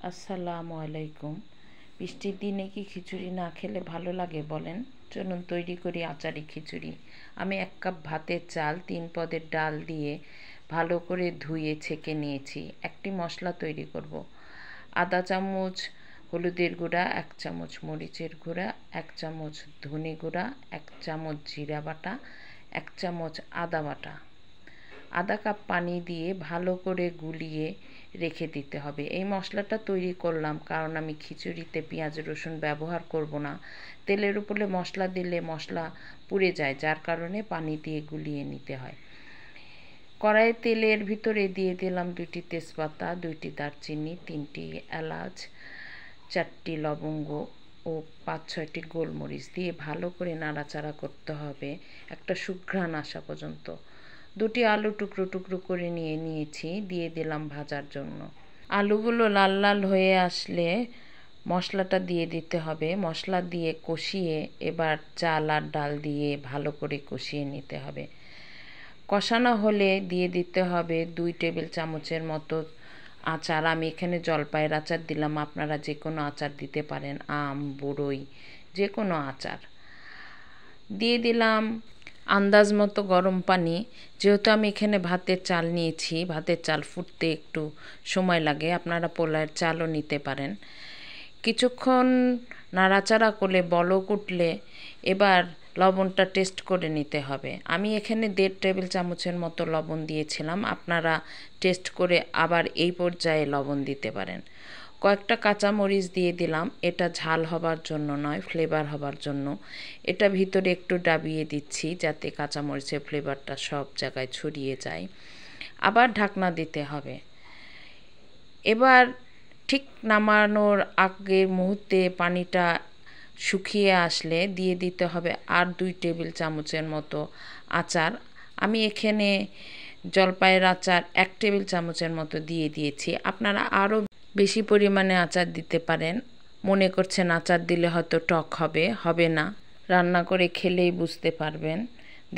আসসালামু আলাইকুম। বৃষ্টির দিনে কি খিচুড়ি না খেলে ভালো লাগে বলেন? চলুন তৈরি করি আচারি খিচুড়ি। আমি 1 কাপ ভাতের চাল 3 পদের ডাল দিয়ে ভালো করে ধুয়ে ছেঁকে নিয়েছি। একটি মশলা তৈরি করব। আধা চামচ হলুদের গুঁড়া, 1 চামচ মরিচের গুঁড়া, 1 চামচ ধনে গুঁড়া, 1 চামচ জিরা বাটা, 1 চামচ আদা বাটা। আধা কাপ পানি দিয়ে ভালো করে গুলিয়ে রেখে দিতে হবে। এই মশলাটা তৈরি করলাম কারণ আমি খিচুড়িতে পেঁয়াজ রসুন ব্যবহার করব না। তেলের উপরে মশলা দিলে মশলা পুড়ে যায়, যার কারণে পানি দিয়ে গুলিয়ে নিতে হয়। কড়াইয়ে তেলের ভিতরে দিয়ে দিলাম 2টি তেজপাতা, 2টি দারচিনি, 3টি এলাচ, 4টি লবঙ্গ ও 5-6টি গোলমরিচ দিয়ে ভালো করে নাড়াচাড়া করতে হবে একটা সুঘ্রাণ আসা পর্যন্ত। 2টি আলু টুকরো টুকরো করে নিয়েছি, দিয়ে দিলাম ভাজার জন্য। আলুগুলো লাল লাল হয়ে আসলে মশলাটা দিয়ে দিতে হবে। মশলা দিয়ে কষিয়ে এবার চাল আর ডাল দিয়ে ভালো করে কষিয়ে নিতে হবে। কষানো হলে দিয়ে দিতে হবে 2 টেবিল চামচের মতো আচার। আমি এখানে জলপাইয়ের আচার দিলাম, আপনারা যে কোনো আচার দিতে পারেন, আম, বড়ই, যে কোনো আচার। দিয়ে দিলাম আন্দাজ মতো গরম পানি। যেহেতু আমি এখানে ভাতের চাল নিয়েছি, ভাতের চাল ফুটতে একটু সময় লাগে, আপনারা পোলাওয়ের চালও নিতে পারেন। কিছুক্ষণ নাড়াচাড়া করলে বলক উঠলে এবার লবণটা টেস্ট করে নিতে হবে। আমি এখানে 1.5 টেবিল চামচের মতো লবণ দিয়েছিলাম, আপনারা টেস্ট করে আবার এই পর্যায়ে লবণ দিতে পারেন। কয়েকটা কাঁচামরিচ দিয়ে দিলাম, এটা ঝাল হবার জন্য নয়, ফ্লেভার হবার জন্য। এটা ভিতরে একটু ডাবিয়ে দিচ্ছি যাতে কাঁচামরিচের ফ্লেভারটা সব জায়গায় ছড়িয়ে যায়। আবার ঢাকনা দিতে হবে। এবার ঠিক নামানোর আগের মুহূর্তে পানিটা শুকিয়ে আসলে দিয়ে দিতে হবে আর 2 টেবিল চামচের মতো আচার। আমি এখানে জলপাইয়ের আচার 1 টেবিল চামচের মতো দিয়ে দিয়েছি। আপনারা আরও বেশি পরিমাণে আচার দিতে পারেন। মনে করছেন আচার দিলে হয়তো টক হবে, হবে না। রান্না করে খেলেই বুঝতে পারবেন।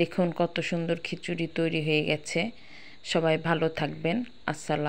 দেখুন কত সুন্দর খিচুড়ি তৈরি হয়ে গেছে। সবাই ভালো থাকবেন। আসসালাম।